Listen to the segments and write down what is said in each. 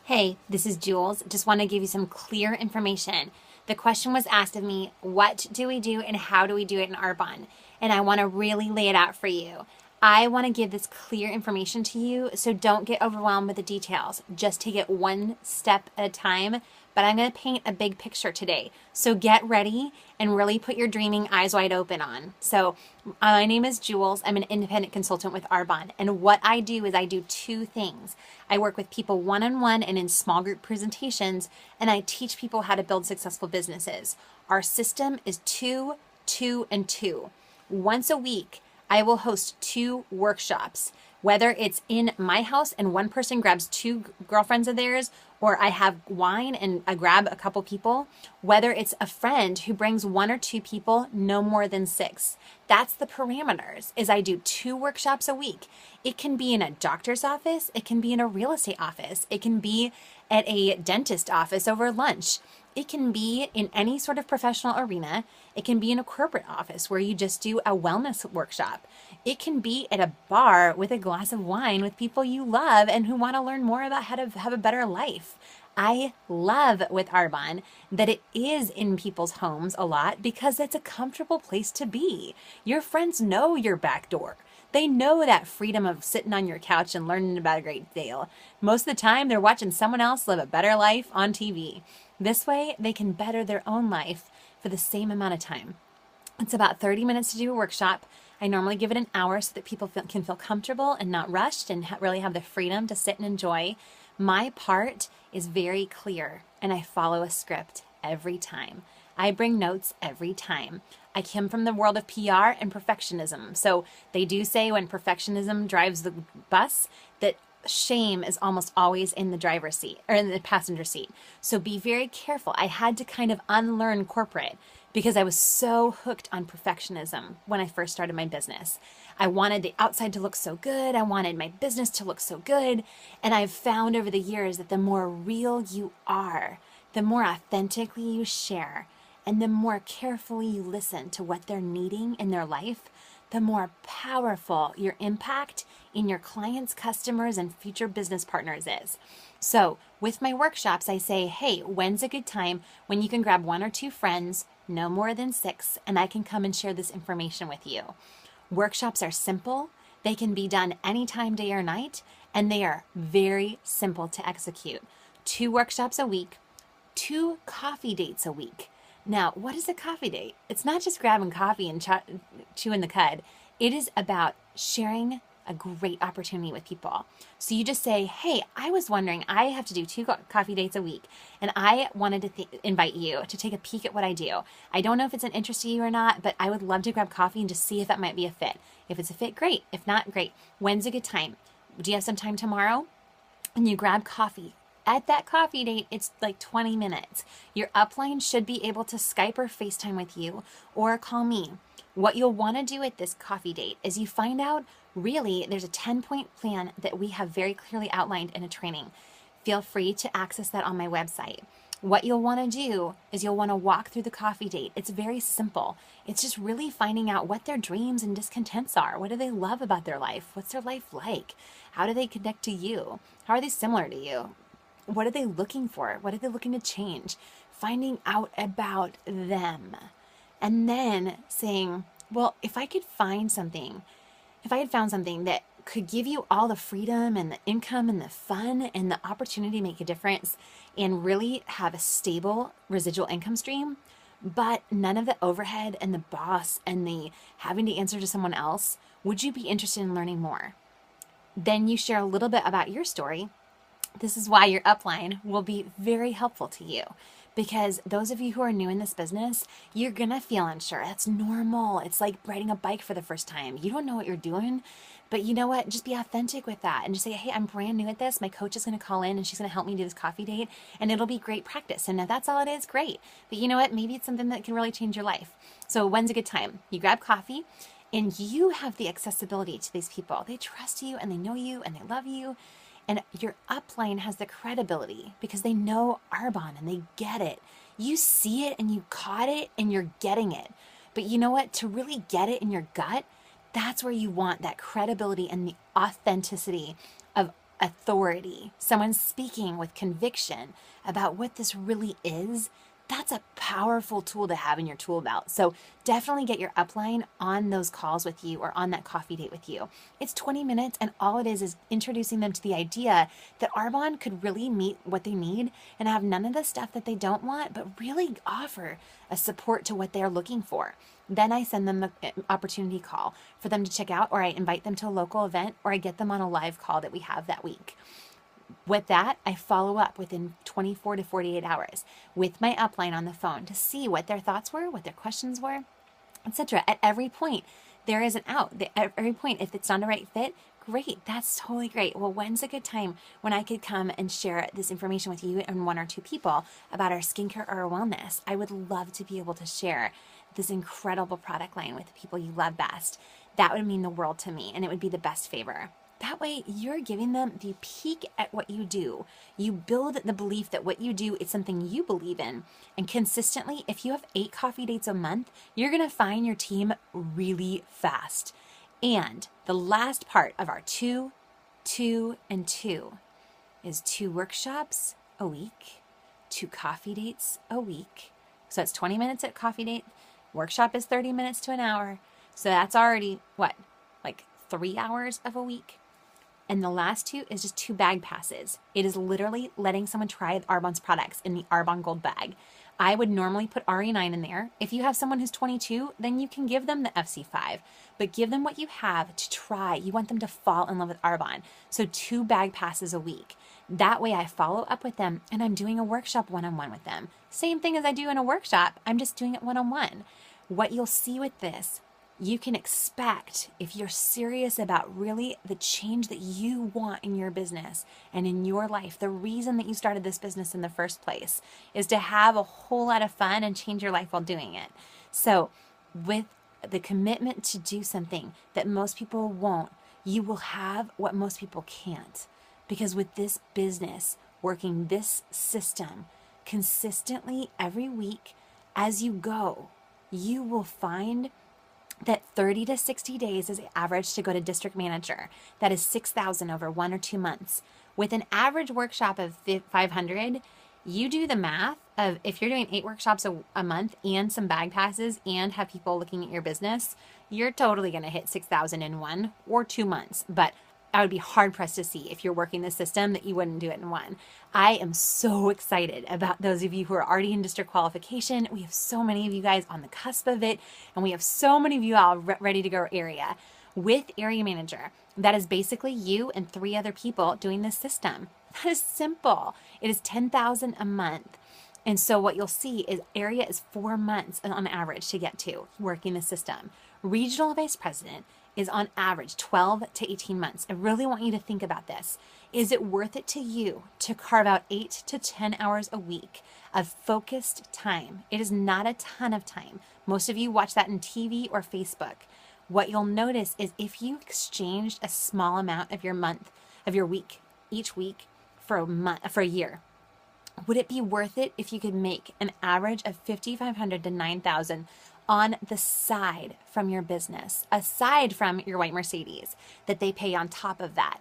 Hey, this is Jules. Just want to give you some clear information. The question was asked of me, what do we do and how do we do it in Arbonne? And I want to really lay it out for you. I want to give this clear information to you, so don't get overwhelmed with the details. Just take it one step at a time. But I'm going to paint a big picture today. So get ready and really put your dreaming eyes wide open on. So my name is Jules. I'm an independent consultant with Arbonne. And what I do is I do two things. I work with people one-on-one and in small group presentations, and I teach people how to build successful businesses. Our system is 2, 2, and 2. Once a week, I will host 2 workshops, whether it's in my house and one person grabs 2 girlfriends of theirs, or I have wine and I grab a couple people, whether it's a friend who brings 1 or 2 people, no more than 6. That's the parameters, is I do 2 workshops a week. It can be in a doctor's office, it can be in a real estate office, it can be at a dentist office over lunch. It can be in any sort of professional arena. It can be in a corporate office where you just do a wellness workshop. It can be at a bar with a glass of wine with people you love and who want to learn more about how to have a better life. I love with Arbonne that it is in people's homes a lot because it's a comfortable place to be. Your friends know your back door. They know that freedom of sitting on your couch and learning about a great deal. Most of the time, they're watching someone else live a better life on TV. This way, they can better their own life for the same amount of time. It's about 30 minutes to do a workshop. I normally give it an hour so that people can feel comfortable and not rushed and really have the freedom to sit and enjoy. My part is very clear, and I follow a script every time. I bring notes every time. I come from the world of PR and perfectionism. So they do say when perfectionism drives the bus that shame is almost always in the driver's seat or in the passenger seat. So be very careful. I had to kind of unlearn corporate because I was so hooked on perfectionism when I first started my business. I wanted the outside to look so good. I wanted my business to look so good. And I've found over the years that the more real you are, the more authentically you share, and the more carefully you listen to what they're needing in their life, the more powerful your impact in your clients, customers, and future business partners is. So with my workshops, I say, hey, when's a good time when you can grab 1 or 2 friends, no more than 6, and I can come and share this information with you. Workshops are simple. They can be done anytime, day or night, and they are very simple to execute. 2 workshops a week, 2 coffee dates a week. Now, what is a coffee date? It's not just grabbing coffee and chewing the cud. It is about sharing a great opportunity with people. So you just say, hey, I was wondering, I have to do 2 coffee dates a week, and I wanted to invite you to take a peek at what I do. I don't know if it's an interest to you or not, but I would love to grab coffee and just see if that might be a fit. If it's a fit, great. If not, great. When's a good time? Do you have some time tomorrow? And you grab coffee. At that coffee date, it's like 20 minutes. Your upline should be able to Skype or FaceTime with you or call me. What you'll want to do at this coffee date is you find out really there's a 10-point plan that we have very clearly outlined in a training. Feel free to access that on my website. What you'll want to do is you'll want to walk through the coffee date. It's very simple. It's just really finding out what their dreams and discontents are. What do they love about their life? What's their life like? How do they connect to you? How are they similar to you? What are they looking for? What are they looking to change? Finding out about them. And then saying, well, if I had found something that could give you all the freedom and the income and the fun and the opportunity to make a difference and really have a stable residual income stream, but none of the overhead and the boss and the having to answer to someone else, would you be interested in learning more? Then you share a little bit about your story. This is why your upline will be very helpful to you, because those of you who are new in this business, you're going to feel unsure. That's normal. It's like riding a bike for the first time. You don't know what you're doing, but you know what? Just be authentic with that and just say, hey, I'm brand new at this. My coach is going to call in and she's going to help me do this coffee date, and it'll be great practice. And if that's all it is, great. But you know what? Maybe it's something that can really change your life. So when's a good time? You grab coffee and you have the accessibility to these people. They trust you and they know you and they love you. And your upline has the credibility because they know Arbonne and they get it. You see it and you caught it and you're getting it. But you know what? To really get it in your gut, that's where you want that credibility and the authenticity of authority, someone speaking with conviction about what this really is, that's a powerful tool to have in your tool belt. So definitely get your upline on those calls with you or on that coffee date with you. It's 20 minutes, and all it is introducing them to the idea that Arbonne could really meet what they need and have none of the stuff that they don't want, but really offer a support to what they're looking for. Then I send them the opportunity call for them to check out, or I invite them to a local event, or I get them on a live call that we have that week. With that, I follow up within 24 to 48 hours with my upline on the phone to see what their thoughts were, what their questions were, etc. At every point, there is an out. At every point, if it's not a right fit, great, that's totally great. Well, when's a good time when I could come and share this information with you and one or two people about our skincare or our wellness? I would love to be able to share this incredible product line with the people you love best. That would mean the world to me, and it would be the best favor. That way, you're giving them the peek at what you do. You build the belief that what you do is something you believe in. And consistently, if you have 8 coffee dates a month, you're going to find your team really fast. And the last part of our 2, 2, and 2 is 2 workshops a week, 2 coffee dates a week. So that's 20 minutes at coffee date. Workshop is 30 minutes to an hour. So that's already, what, like 3 hours of a week? And the last 2 is just 2 bag passes. It is literally letting someone try Arbonne's products in the Arbonne Gold bag. I would normally put RE9 in there. If you have someone who's 22, then you can give them the FC5, but give them what you have to try. You want them to fall in love with Arbonne. So 2 bag passes a week. That way I follow up with them, and I'm doing a workshop one-on-one with them. Same thing as I do in a workshop, I'm just doing it one-on-one. What you'll see with this, you can expect, if you're serious about really the change that you want in your business and in your life, the reason that you started this business in the first place is to have a whole lot of fun and change your life while doing it. So with the commitment to do something that most people won't, you will have what most people can't. Because with this business, working this system consistently every week as you go, you will find that 30 to 60 days is average to go to district manager. That is 6,000 over 1 or 2 months. With an average workshop of 500, you do the math of if you're doing 8 workshops a month and some bag passes and have people looking at your business, you're totally going to hit 6,000 in 1 or 2 months. But I would be hard pressed to see if you're working the system that you wouldn't do it in 1. I am so excited about those of you who are already in district qualification. We have so many of you guys on the cusp of it, and we have so many of you all ready to go area. With Area Manager, that is basically you and 3 other people doing this system. That is simple. It is $10,000 a month. And so what you'll see is Area is 4 months on average to get to working the system. Regional Vice President is on average 12 to 18 months. I really want you to think about this. Is it worth it to you to carve out 8 to 10 hours a week of focused time? It is not a ton of time. Most of you watch that in TV or Facebook. What you'll notice is if you exchanged a small amount of your week, each week for a year, would it be worth it if you could make an average of $5,500 to $9,000 on the side from your business, aside from your white Mercedes that they pay on top of that?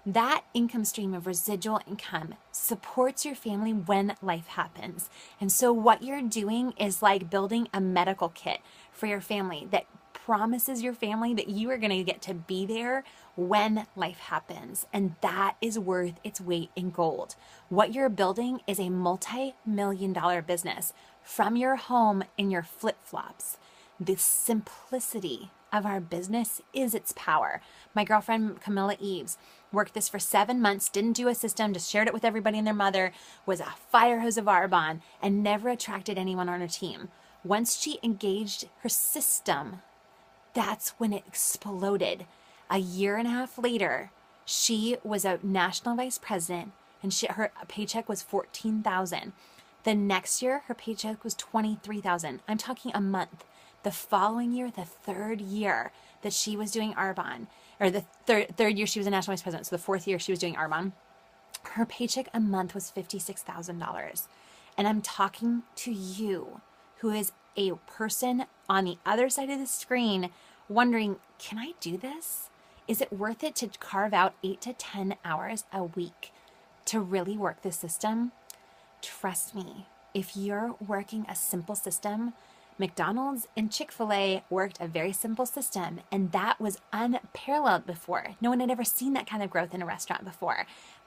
That income stream of residual income supports your family when life happens. And so what you're doing is like building a medical kit for your family that promises your family that you are going to get to be there when life happens. And that is worth its weight in gold. What you're building is a multi-million-dollar business from your home in your flip-flops. The simplicity of our business is its power. My girlfriend Camilla Eves worked this for 7 months, didn't do a system, just shared it with everybody and their mother, was a fire hose of Arbonne, and never attracted anyone on her team. Once she engaged her system, that's when it exploded. A year and a half later, she was a national vice president, and her paycheck was $14,000. The next year, her paycheck was $23,000. I'm talking a month. The following year, the 3rd year that she was doing Arbonne, or the third year she was a national vice president, so the 4th year she was doing Arbonne, her paycheck a month was $56,000. And I'm talking to you, who is a person on the other side of the screen wondering, can I do this? Is it worth it to carve out 8 to 10 hours a week to really work this system? Trust me, if you're working a simple system, McDonald's and Chick-fil-A worked a very simple system, and that was unparalleled before. No one had ever seen that kind of growth in a restaurant before.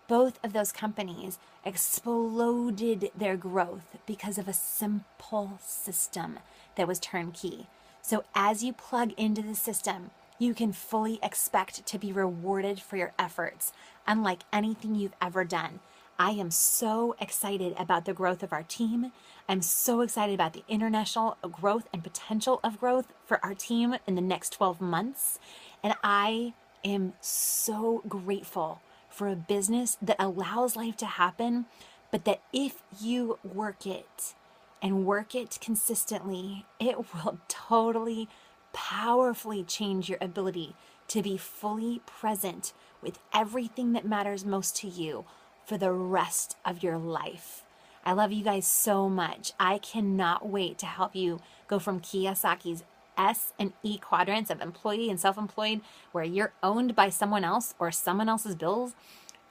Both of those companies exploded their growth because of a simple system that was turnkey. So as you plug into the system, you can fully expect to be rewarded for your efforts, unlike anything you've ever done. I am so excited about the growth of our team. I'm so excited about the international growth and potential of growth for our team in the next 12 months. And I am so grateful for a business that allows life to happen, but that if you work it and work it consistently, it will totally, powerfully change your ability to be fully present with everything that matters most to you for the rest of your life. I love you guys so much. I cannot wait to help you go from Kiyosaki's S and E quadrants of employee and self-employed, where you're owned by someone else or someone else's bills,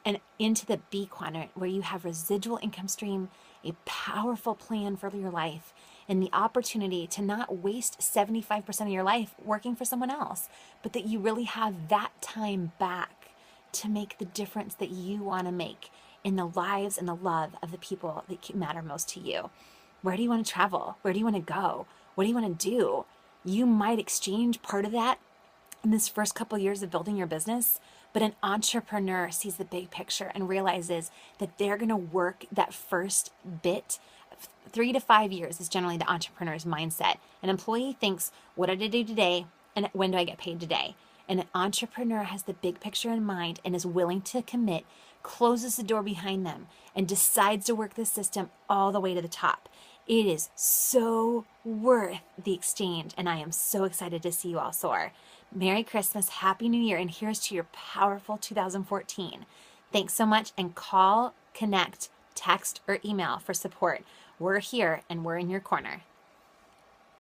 and into the B quadrant, where you have residual income stream, a powerful plan for your life, and the opportunity to not waste 75% of your life working for someone else, but that you really have that time back to make the difference that you want to make in the lives and the love of the people that matter most to you. Where do you want to travel? Where do you want to go? What do you want to do? You might exchange part of that in this first couple of years of building your business, but an entrepreneur sees the big picture and realizes that they're going to work that first bit. 3 to 5 years is generally the entrepreneur's mindset. An employee thinks, what did I do today? And when do I get paid today? And an entrepreneur has the big picture in mind and is willing to commit, closes the door behind them, and decides to work the system all the way to the top. It is so worth the exchange, and I am so excited to see you all soar. Merry Christmas, Happy New Year, and here's to your powerful 2014. Thanks so much, and call, connect, text, or email for support. We're here, and we're in your corner.